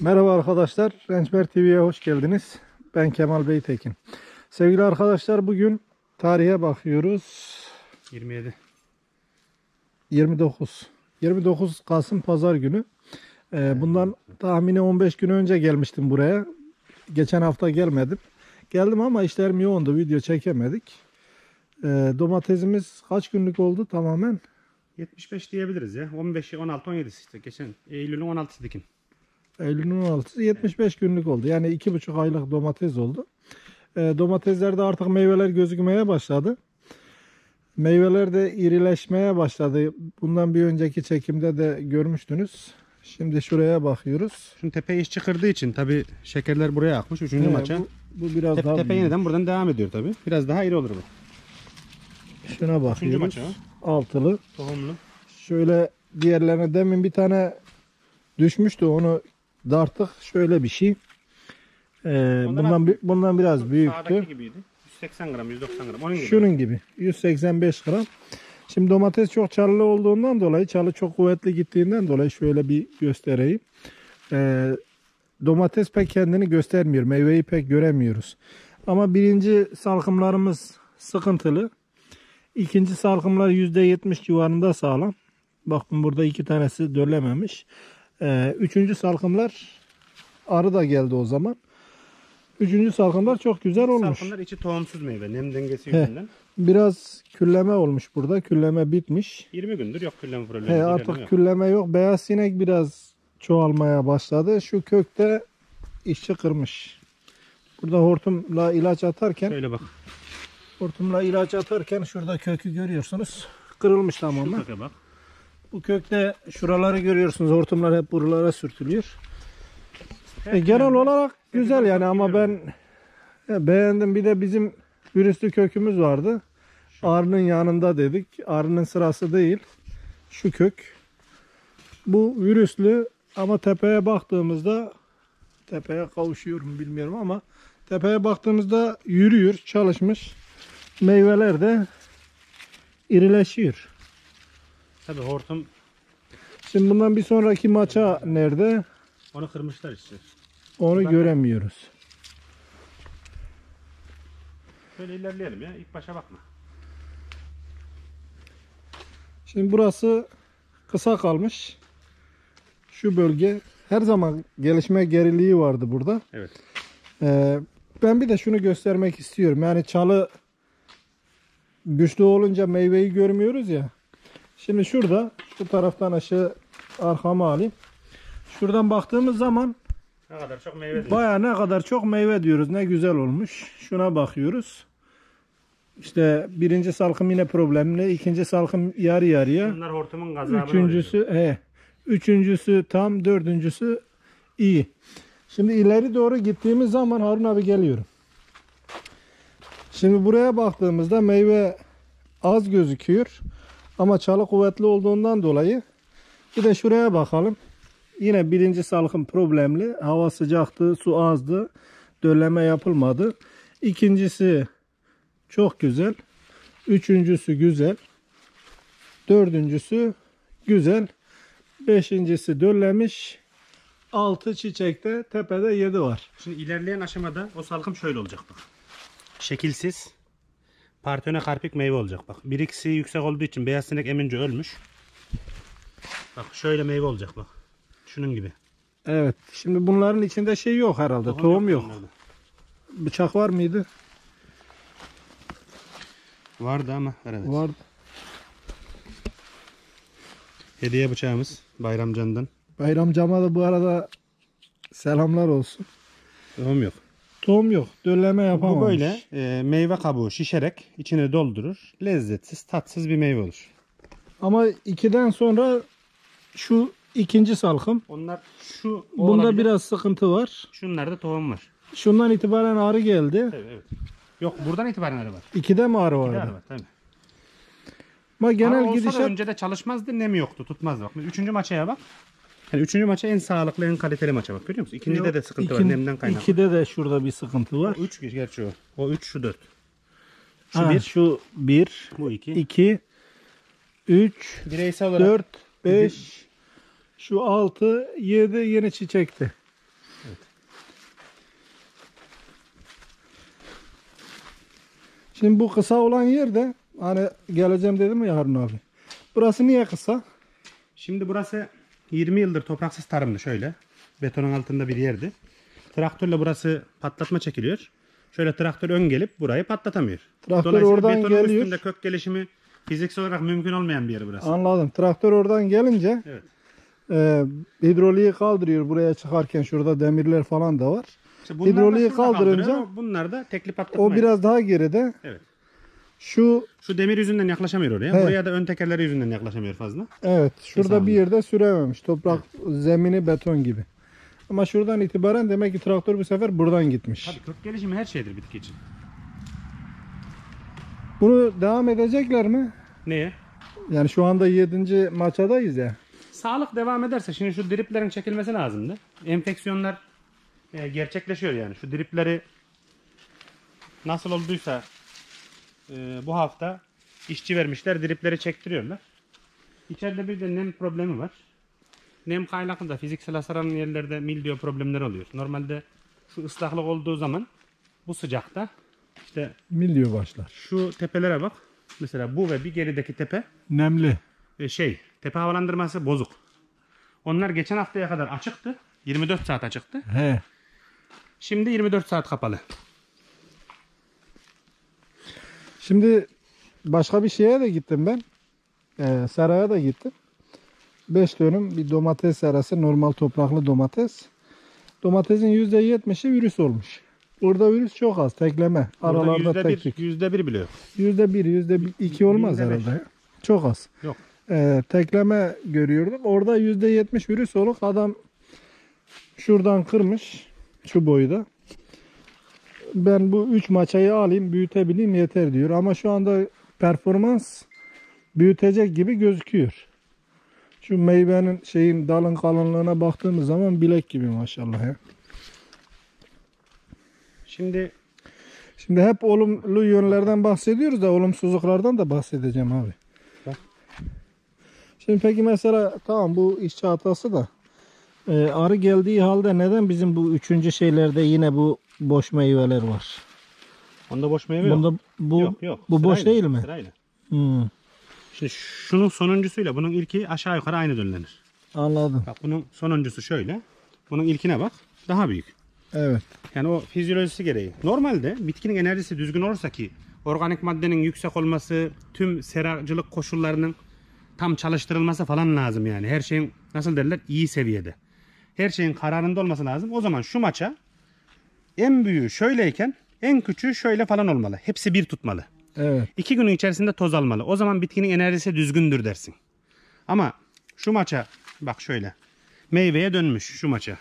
Merhaba arkadaşlar, Rençber TV'ye hoş geldiniz. Ben Kemal Beytekin. Sevgili arkadaşlar, bugün tarihe bakıyoruz. 27. 29 Kasım Pazar günü. Bundan tahmini 15 gün önce gelmiştim buraya. Geçen hafta gelmedim. Geldim ama işlerim yoğundu, video çekemedik. Domatesimiz kaç günlük oldu tamamen? 75 diyebiliriz ya. 15, 16, 17 işte. Geçen Eylül'ün 16'sı dikin. Eylül'ün 16'sı 75 günlük oldu. Yani 2,5 aylık domates oldu. Domateslerde artık meyveler gözükmeye başladı. Meyveler de irileşmeye başladı. Bundan bir önceki çekimde de görmüştünüz. Şimdi şuraya bakıyoruz. Şunun tepe işçi kırdığı için tabi şekerler buraya akmış. 3. maça. Bu biraz daha Tepe büyük. yeniden buradan devam ediyor tabi. Biraz daha iri olur bu. Şuna bakıyoruz. maça. Altılı. Tohumlu. Şöyle diğerlerine demin bir tane düşmüştü. Onu darttık. Şöyle bir şey. Bundan biraz büyüktü. Sağdaki gibiydi. 180 gram, 190 gram. Onun gibi. Şunun gibi. 185 gram. Şimdi domates çok çalılı olduğundan dolayı, çalı çok kuvvetli gittiğinden dolayı şöyle bir göstereyim. Domates pek kendini göstermiyor. Meyveyi pek göremiyoruz. Ama birinci salkımlarımız sıkıntılı. İkinci salkımlar %70 civarında sağlam. Bakın burada 2 tanesi döllememiş. Üçüncü salkımlar arı da geldi o zaman. Üçüncü salkımlar çok güzel olmuş. Salkımlar içi tohumsuz meyve. Nem dengesi yüzünden. Biraz külleme olmuş burada. Külleme bitmiş. 20 gündür yok külleme problemi. Artık yok. külleme yok. Beyaz sinek biraz çoğalmaya başladı. Şu kökte işçi kırmış. Burada hortumla ilaç atarken şurada kökü görüyorsunuz. Kırılmış tamamen. Şu köke bak. Bu kökte şuraları görüyorsunuz. Hortumlar hep buralara sürtülüyor. Genel olarak güzel yani ama ben beğendim. Bir de bizim virüslü kökümüz vardı. Arının yanında dedik. Arının sırası değil. Şu kök. Bu virüslü ama tepeye baktığımızda, tepeye kavuşuyorum bilmiyorum ama tepeye baktığımızda yürüyor, çalışmış. Meyveler de irileşiyor. Tabii hortum. Şimdi bundan bir sonraki maça nerede? Onu kırmışlar işte. Onu göremiyoruz. Şöyle ilerleyelim ya. İlk başa bakma. Şimdi burası kısa kalmış. Şu bölge her zaman gelişme geriliği vardı burada. Evet. Ben bir de şunu göstermek istiyorum. Yani çalı güçlü olunca meyveyi görmüyoruz ya. Şimdi şurada, şu taraftan aşağı arkama alayım. Şuradan baktığımız zaman Ne kadar çok meyve diyor. bayağı ne kadar çok meyve diyoruz. Ne güzel olmuş. Şuna bakıyoruz. İşte birinci salkım yine problemli. İkinci salkım yarı yarıya. Bunlar hortumun gazabını Üçüncüsü tam, dördüncüsü iyi. Şimdi ileri doğru gittiğimiz zaman Harun abi geliyorum. Şimdi buraya baktığımızda meyve az gözüküyor. Ama çalı kuvvetli olduğundan dolayı. Bir de şuraya bakalım. Yine birinci salkım problemli. Hava sıcaktı, su azdı. Dölleme yapılmadı. İkincisi çok güzel. Üçüncüsü güzel. Dördüncüsü güzel. Beşincisi döllemiş. 6 çiçekte, tepede 7 var. Şimdi ilerleyen aşamada o salkım şöyle olacak bak. Şekilsiz. Partene karpik meyve olacak bak. Bir ikisi yüksek olduğu için beyaz sinek emince ölmüş. Bak şöyle meyve olacak bak. Şunun gibi. Evet. Şimdi bunların içinde şey yok herhalde. Tohum yok. bunlarda. Bıçak var mıydı? Vardı ama evet. Var. Hediye bıçağımız Bayramcan'dan. Bayramcama da bu arada selamlar olsun. Tohum yok. Tohum yok. Dölleme yapamamış. Bu böyle meyve kabuğu şişerek içine doldurur. Lezzetsiz, tatsız bir meyve olur. Ama 2'den sonra şu ikinci salkım. Onlar şu Bunda olabilir. biraz sıkıntı var. Şunlarda tohum var. Şundan itibaren arı geldi. Evet. Yok buradan itibaren arı var. 2'de mi arı Bir vardı? de arı var tabii. Ama genel Arı olsa da gidişat önce de çalışmazdı, nem yoktu, tutmazdı. Bak 3. maçaya bak. Yani 3. maça en sağlıklı, en kaliteli maça bak. Görüyor musun? İkincide de sıkıntı var, nemden kaynaklı. 2'de de şurada bir sıkıntı var. O 3 gerçi o. O 3 şu 4. Şu 1, Bu 2. 2, 3, Bireysel olarak 4, 5, şu 6, 7 yeni çiçekti. Şimdi bu kısa olan yerde hani geleceğim dedim ya Harun abi. Burası niye kısa? Şimdi burası 20 yıldır topraksız tarımdı şöyle. Betonun altında bir yerdi. Traktörle burası patlatma çekiliyor. Şöyle traktör ön gelip burayı patlatamıyor. Traktör Dolayısıyla oradan betonun geliyor. üstünde kök gelişimi fiziksel olarak mümkün olmayan bir yer burası. Anladım. Traktör oradan gelince Evet. hidroliği kaldırıyor buraya çıkarken, şurada demirler falan da var. İşte bunlar da Hidroliği şurada kaldırınca kaldırıyor, bunlar da tekli patlatma. o biraz daha geride. Evet. Şu Şu demir yüzünden yaklaşamıyor oraya. He. Buraya da ön tekerleri yüzünden yaklaşamıyor fazla. evet, şurada Hesabını. bir yerde sürememiş. Toprak zemini beton gibi. Ama şuradan itibaren demek ki traktör bu sefer buradan gitmiş. Tabii kök gelişimi her şeydir bitki için. Bunu devam edecekler mi? Neye? Yani şu anda 7. maçadayız ya. Sağlık devam ederse şimdi şu driplerin çekilmesi lazımdı. Enfeksiyonlar gerçekleşiyor yani. Şu dripleri nasıl olduysa bu hafta işçi vermişler, dripleri çektiriyorlar. İçeride bir de nem problemi var. Nem kaynaklı da fiziksel hasar alan yerlerde mildiyo problemleri oluyor. Normalde şu ıslaklık olduğu zaman bu sıcakta işte Milyo başlar. şu tepelere bak. Mesela bu ve bir gerideki tepe Nemli. tepe havalandırması bozuk. Onlar geçen haftaya kadar açıktı. 24 saat açıktı. He. Şimdi 24 saat kapalı. Şimdi başka bir şeye de gittim ben. Seraya da gittim. 5 dönüm bir domates serası, normal topraklı domates. Domatesin %70'i virüs olmuş. Burada virüs çok az, tekleme. Aralarda tek tük. %1 bile yok. %1, %2 olmaz %5. herhalde. Çok az. Yok. Tekleme görüyordum. Orada %70 virüs olup adam şuradan kırmış şu boyda. Ben bu 3 maçayı alayım, büyütebileyim yeter diyor. Ama şu anda performans büyütecek gibi gözüküyor. Şu meyvenin dalın kalınlığına baktığımız zaman bilek gibi maşallah ya. Şimdi hep olumlu yönlerden bahsediyoruz da olumsuzluklardan da bahsedeceğim abi. Bak. Şimdi peki mesela tamam bu işçi hatası da arı geldiği halde neden bizim bu 3. şeylerde yine bu boş meyveler var? Onda boş meyve yok. Bunda bu Yok. bu boş Sırayla, değil mi? Sırayla. Hmm, Şimdi şunun sonuncusuyla bunun ilki aşağı yukarı aynı dönlenir. anladım. Bak bunun sonuncusu şöyle. Bunun ilkine bak. Daha büyük. Evet. Yani o fizyolojisi gereği. Normalde bitkinin enerjisi düzgün olursa ki organik maddenin yüksek olması, tüm seracılık koşullarının tam çalıştırılması falan lazım yani. Her şeyin nasıl derler iyi seviyede. Her şeyin kararında olması lazım. O zaman şu maça en büyüğü şöyleyken en küçüğü şöyle falan olmalı. Hepsi bir tutmalı. Evet. 2 günün içerisinde toz almalı. O zaman bitkinin enerjisi düzgündür dersin. Ama şu maça bak şöyle. Meyveye dönmüş şu maça.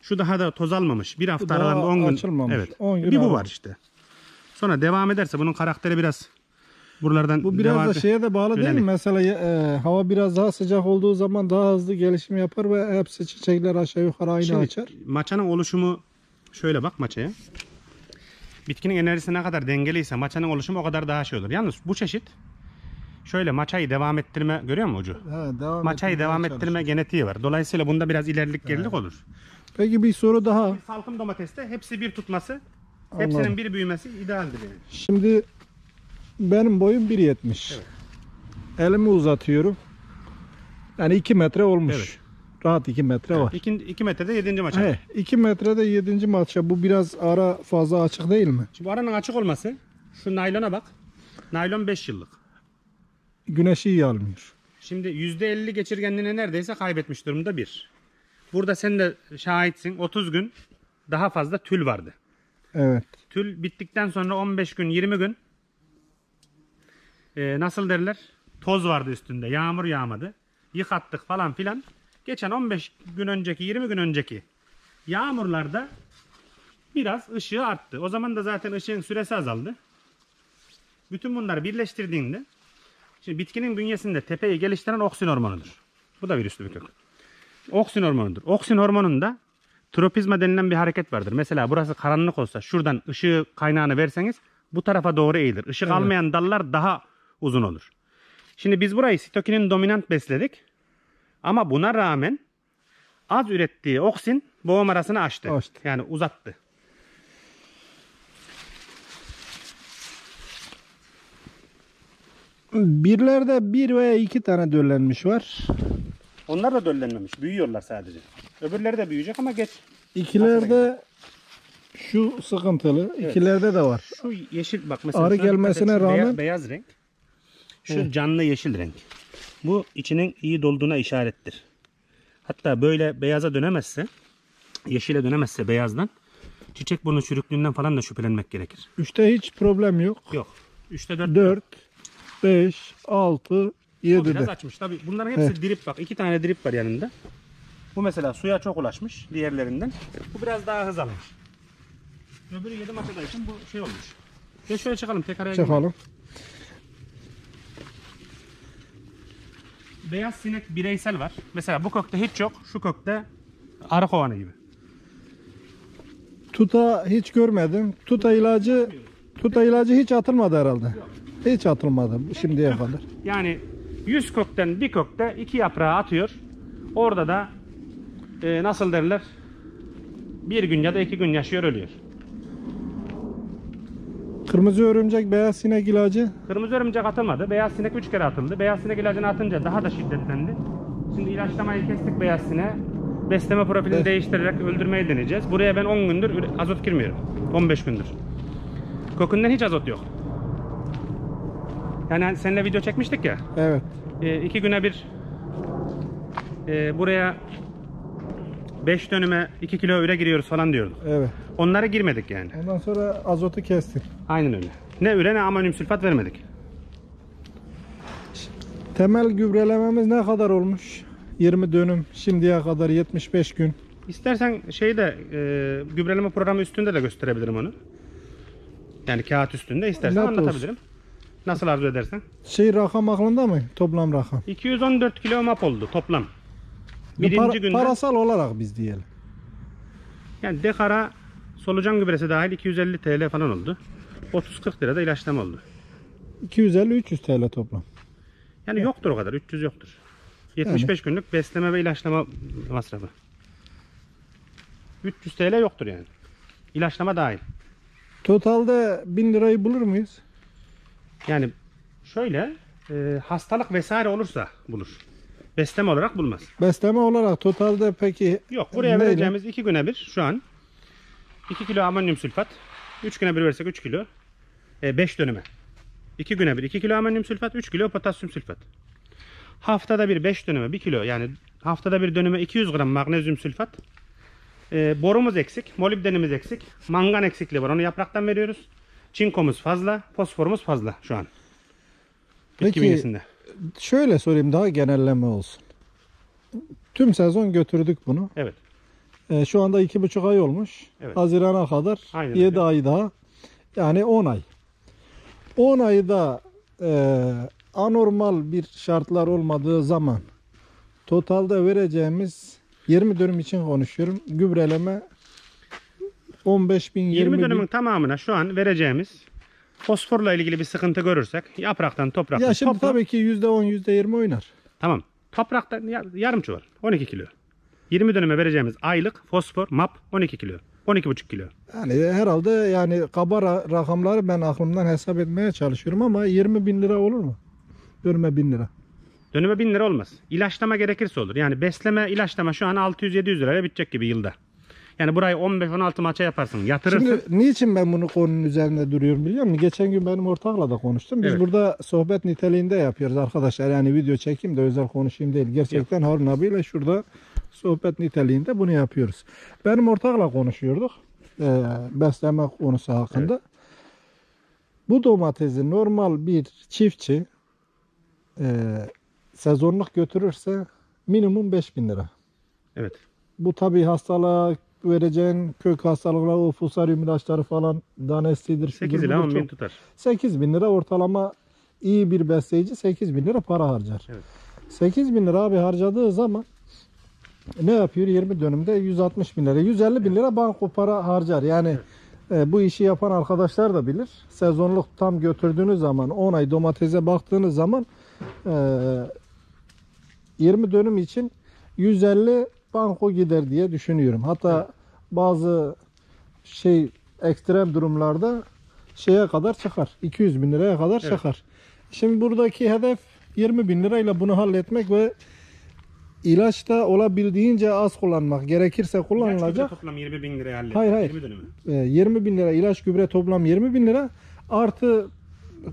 Şu daha da toz almamış. Bir hafta daha aralarında 10 gün. açılmamış. Evet. 10 gün bir bu ara. var işte. Sonra devam ederse bunun karakteri biraz buralardan Bu biraz da şeye de bağlı değil mi? Yönelik. Mesela hava biraz daha sıcak olduğu zaman daha hızlı gelişim yapar ve hepsi çiçekler aşağı yukarı aynı Şimdi, açar. maçanın oluşumu şöyle bak maçaya. Bitkinin enerjisi ne kadar dengeliyse maçanın oluşumu o kadar daha şey olur. Yalnız bu çeşit şöyle maçayı devam ettirme görüyor musun ucu? Maçayı devam ettirme genetiği var. Dolayısıyla bunda biraz ilerlik gerilik olur. Peki bir soru daha. Salkım domateste hepsi bir tutması, Anladım. hepsinin bir büyümesi idealdir yani. Şimdi benim boyum 1.70. Evet. Elimi uzatıyorum. Yani 2 metre olmuş. Evet. Rahat 2 metre var. 2 metrede 7. maça. He, 2 metrede 7. maça. Bu biraz ara fazla açık değil mi? Şimdi bu aranın açık olması, şu naylona bak. Naylon 5 yıllık. Güneşi iyi almıyor. Şimdi %50 geçirgenliğini neredeyse kaybetmiş durumda bir. Burada sen de şahitsin. 30 gün daha fazla tül vardı. Evet. Tül bittikten sonra 15 gün 20 gün nasıl derler? Toz vardı üstünde. Yağmur yağmadı. Yıkattık falan filan. Geçen 15 gün önceki 20 gün önceki yağmurlarda biraz ışığı arttı. O zaman da zaten ışığın süresi azaldı. Bütün bunları birleştirdiğinde şimdi bitkinin bünyesinde tepeyi geliştiren oksin hormonudur. Bu da virüslü bir kök. Oksin hormonudur. Oksin hormonunda tropizma denilen bir hareket vardır. Mesela burası karanlık olsa şuradan ışığı kaynağını verseniz bu tarafa doğru eğilir. Işık almayan dallar daha uzun olur. Şimdi biz burayı sitokinin dominant besledik. Ama buna rağmen az ürettiği oksin boğum arasını açtı. Yani uzattı. Birlerde 1 veya 2 tane döllenmiş var. Onlar da döllenmemiş. Büyüyorlar sadece. Öbürleri de büyüyecek ama geç. İkilerde şu sıkıntılı. Evet. İkilerde de var. Şu yeşil bak mesela. Arı şuna dikkat gelmesine et. Şu rağmen- beyaz renk. Şu Evet. canlı yeşil renk. Bu içinin iyi dolduğuna işarettir. Hatta böyle beyaza dönemezse, yeşile dönemezse beyazdan, çiçek burnu çürüklüğünden falan da şüphelenmek gerekir. 3'te hiç problem yok. Yok. 3'te 4. 4, 5, 6, Bu 7'de. biraz açmış. Tabii bunların hepsi Evet. drip bak. 2 tane drip var yanında. Bu mesela suya çok ulaşmış diğerlerinden. Bu biraz daha hız almış. Öbürü 7 maçada için bu şey olmuş. Gel şöyle çıkalım tek araya girmeyelim. Çıkalım. Beyaz sinek bireysel var. Mesela bu kökte hiç yok. Şu kökte arı kovanı gibi. Tuta hiç görmedim. Tuta ilacı hiç atılmadı herhalde. Hiç atılmadı şimdiye kadar. Yani 100 kökten bir kökte 2 yaprağı atıyor. Orada da nasıl derler? Bir gün ya da 2 gün yaşıyor ölüyor. Kırmızı örümcek, beyaz sinek ilacı. Kırmızı örümcek atılmadı. Beyaz sinek 3 kere atıldı. Beyaz sinek ilacını atınca daha da şiddetlendi. Şimdi ilaçlamayı kestik beyaz sineğe. Besleme profilini Evet. değiştirerek öldürmeyi deneyeceğiz. Buraya ben 10 gündür azot girmiyorum. 15 gündür. Kökünden hiç azot yok. Yani seninle video çekmiştik ya. Evet. 2 güne bir buraya 5 dönüme 2 kilo üre giriyoruz falan diyorduk. Evet. Onlara girmedik yani. Ondan sonra azotu kestik. Aynen öyle. Ne üre ne amonyum sülfat vermedik. Temel gübrelememiz ne kadar olmuş? 20 dönüm şimdiye kadar 75 gün. İstersen şeyde gübreleme programı üstünde de gösterebilirim onu. Yani kağıt üstünde istersen Net anlatabilirim. Nasıl arzu edersen. Rakam aklında mı? Toplam rakam. 214 kilo map oldu toplam. Birinci günde Parasal olarak biz diyelim. yani dekara solucan gübresi dahil 250 TL falan oldu. 30-40 lira da ilaçlama oldu. 250-300 TL toplam. Yani yoktur o kadar. 300 yoktur. 75 günlük besleme ve ilaçlama masrafı. 300 TL yoktur yani. İlaçlama dahil. Totalde 1000 lirayı bulur muyuz? Yani şöyle hastalık vesaire olursa bulur. Besleme olarak bulmaz. Besleme olarak totalde peki Yok, buraya neyle? vereceğimiz 2 güne bir şu an 2 kilo amonyum sülfat, 3 güne bir versek 3 kilo 5 dönüme. 2 güne bir 2 kilo amonyum sülfat, 3 kilo potasyum sülfat. Haftada bir 5 dönüme 1 kilo, yani haftada bir dönüme 200 gram magnezyum sülfat. Borumuz eksik, molibdenimiz eksik, mangan eksikliği var, onu yapraktan veriyoruz. Çinkomuz fazla, fosforumuz fazla şu an. Bitki Peki, bünyesinde. şöyle sorayım, daha genelleme olsun. Tüm sezon götürdük bunu. Evet. Şu anda 2,5 ay olmuş. Evet. Hazirana kadar Aynen 7 öyle. ay daha. Yani 10 ay. 10 ayda anormal bir şartlar olmadığı zaman totalde vereceğimiz 20 dönüm için konuşuyorum. Gübreleme 15.000 20 20.000. dönümün tamamına şu an vereceğimiz fosforla ilgili bir sıkıntı görürsek yapraktan topraktan Ya şimdi toplam, tabii ki %10 %20 oynar. tamam. Topraktan yarım çuval 12 kilo. 20 dönüme vereceğimiz aylık fosfor map 12 kilo. 12,5 kilo. Yani herhalde yani kaba rakamları ben aklımdan hesap etmeye çalışıyorum ama 20.000 lira olur mu? Dönüme 1000 lira. Dönüme 1000 lira olmaz. İlaçlama gerekirse olur. Yani besleme ilaçlama şu an 600-700 liraya bitecek gibi yılda. Yani burayı 15-16 maça yaparsın. Yatırırsın. Şimdi niçin ben bunu konunun üzerinde duruyorum biliyor musun? Geçen gün benim ortakla da konuştum. Biz Evet. burada sohbet niteliğinde yapıyoruz arkadaşlar. Yani video çekeyim de özel konuşayım değil. Gerçekten Harun abiyle şurada sohbet niteliğinde bunu yapıyoruz. Benim ortakla konuşuyorduk. Besleme konusu hakkında. Evet. Bu domatesi normal bir çiftçi sezonluk götürürse minimum 5.000 lira. Evet. Bu tabii hastalığa vereceğin kök hastalıkları, o fusaryum ilaçları falan, danesidir. 8 şudur ila budur 10 bin çok. tutar. 8.000 lira ortalama iyi bir besleyici 8.000 lira para harcar. Evet. 8.000 lira abi harcadığı zaman ne yapıyor? 20 dönümde 160.000 lira, 150.000 lira banko para harcar. Yani bu işi yapan arkadaşlar da bilir. Sezonluk tam götürdüğünüz zaman 10 ay domatese baktığınız zaman 20 dönüm için 150 banko gider diye düşünüyorum. Hatta bazı ekstrem durumlarda şeye kadar çıkar. 200.000 liraya kadar çıkar. Şimdi buradaki hedef 20.000 lirayla bunu halletmek ve ilaç da olabildiğince az kullanmak. Gerekirse İlaç kullanılacak. toplam 20.000 liraya hallettik. Hayır. 20 dönümü. 20.000 lira ilaç gübre toplam 20.000 lira. Artı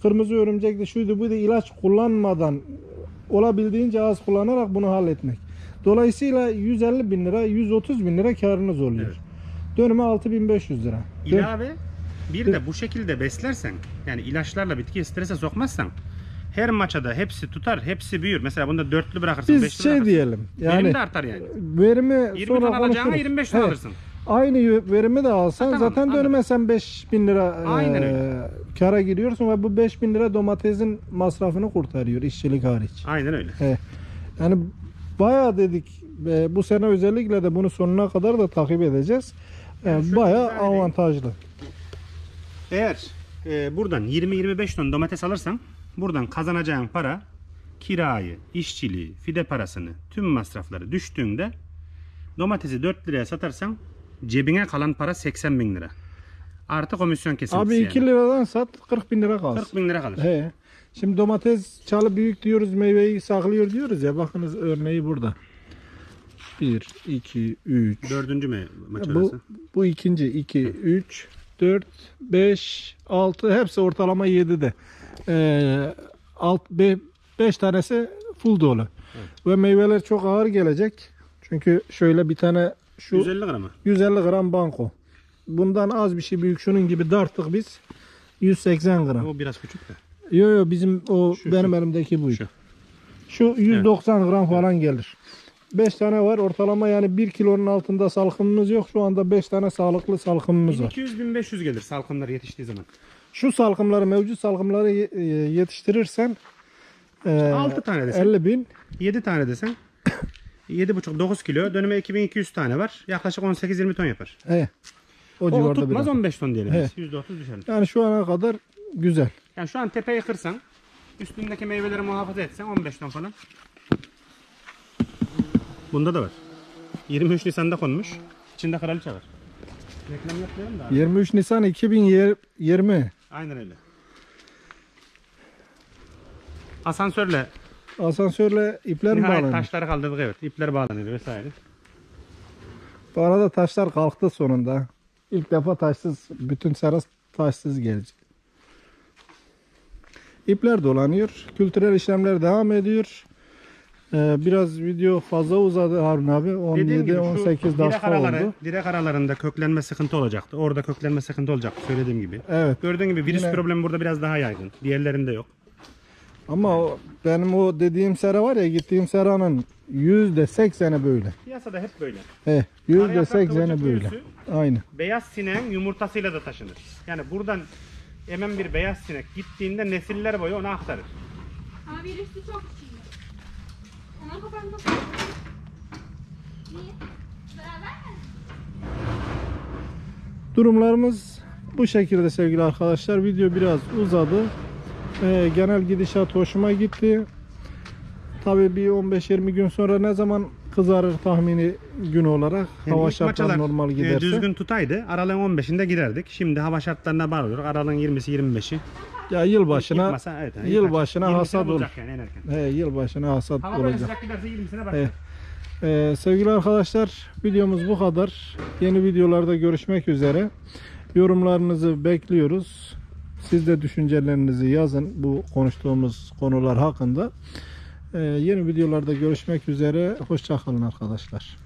kırmızı örümcekli şuydu buydu ilaç kullanmadan olabildiğince az kullanarak bunu halletmek. Dolayısıyla 150.000 lira 130.000 lira karınız oluyor. Evet. Dönüme 6.500 lira. İlave bir de bu şekilde beslersen, yani ilaçlarla bitkiyi strese sokmazsan her maçada hepsi tutar, hepsi büyür. Mesela bunda 4'lü bırakırsın, Biz 5'lü şey bırakırsın. diyelim. Yani Verim de artar yani. verimi 20 sonra ton alacağına konuşuruz. 25 ton Evet. alırsın. Aynı verimi de alsan Tamam, zaten anladım. dönüme sen 5.000 lira Aynen öyle. kara giriyorsun ve bu 5.000 lira domatesin masrafını kurtarıyor işçilik hariç. Aynen öyle. Yani bayağı dedik bu sene özellikle de bunu sonuna kadar da takip edeceğiz. şöyle Bayağı izah edeyim. avantajlı. Eğer buradan 20-25 ton domates alırsan buradan kazanacağın para kirayı, işçiliği, fide parasını, tüm masrafları düştüğünde domatesi 4 liraya satarsan cebine kalan para 80.000 lira. Artı komisyon kesintisi Abi 2 liradan sat 40.000 lira kalsın. 40.000 lira kalır. He. Şimdi domates çalı büyük diyoruz, meyveyi saklıyor diyoruz ya. Bakınız örneği burada. 1, 2, 3. Dördüncü maç Bu, orası. bu ikinci. 2, 3, 4, 5, 6. Hepsi ortalama 7'de. 5 tanesi full dolu. Evet. Ve meyveler çok ağır gelecek. Çünkü şöyle bir tane şu 150 gramı. 150 gram banko. Bundan az bir şey büyük şunun gibi darttık biz. 180 gram. O biraz küçük de. Yo bizim o Şu, benim şu. elimdeki buydu. Şu. Şu 190 gram falan gelir. 5 tane var ortalama, yani 1 kilonun altında salkımımız yok. Şu anda 5 tane sağlıklı salkımımız var. 1200-1500 gelir salkımlar yetiştiği zaman. Şu salkımları, mevcut salkımları yetiştirirsen 6 tane desen. 50.000. 7 tane desen 7,5-9 kilo. Dönüme 2200 tane var. Yaklaşık 18-20 ton yapar. O O civarda tutmaz biraz. 15 ton diyelim. Evet. biz. %30 düşer. Yani şu ana kadar güzel. Yani şu an tepeyi kırsan, üstündeki meyveleri muhafaza etsen 15 ton falan. Bunda da var. 23 Nisan'da konmuş. İçinde kraliçe var. Reklam yapmayalım da abi. 23 Nisan 2020. Aynen öyle. Asansörle Asansörle ipler mi nihayet bağlanıyor? taşları kaldırdık, evet. İpler bağlanıyor vesaire. Bu arada taşlar kalktı sonunda. İlk defa taşsız, bütün sera taşsız gelecek. İpler dolanıyor. Kültürel işlemler devam ediyor. Biraz video fazla uzadı Harun abi. Dediğim gibi şu 17-18 direk dakika oldu. direk aralarında köklenme sıkıntı olacaktı. Orada köklenme sıkıntı olacaktı söylediğim gibi. Evet. Gördüğün gibi virüs Yine- problemi burada biraz daha yaygın. Diğerlerinde yok. Ama benim o dediğim sera var ya, gittiğim seranın %80'i böyle. Piyasada hep böyle. %80'i kıvırcık böyle. virüsü Aynı. beyaz sineğin yumurtasıyla da taşınır. Yani buradan emen bir beyaz sinek gittiğinde nesiller boyu onu aktarır. Ama virüsü çok içinde. Hemen kapandı. Niye? Beraber mi? Durumlarımız bu şekilde sevgili arkadaşlar. Video biraz uzadı. Genel gidişat hoşuma gitti. Tabii bir 15-20 gün sonra ne zaman kızarır tahmini gün olarak. Yani Hava ilk şartları maçalar, normal giderse. düzgün tutaydı aralığın 15'inde girerdik. Şimdi hava şartlarına bağlı olarak aralığın 20'si 25'i. Ya yılbaşına İlk masa, evet, yani yılbaşına 20'sine hasat olur. bulacak yani en erken. Yılbaşına hasat Hava böyle olacak. sıcak giderse 20'sine başlar. Sevgili arkadaşlar, videomuz bu kadar. Yeni videolarda görüşmek üzere. Yorumlarınızı bekliyoruz. Siz de düşüncelerinizi yazın bu konuştuğumuz konular hakkında. Yeni videolarda görüşmek üzere. Hoşça kalın arkadaşlar.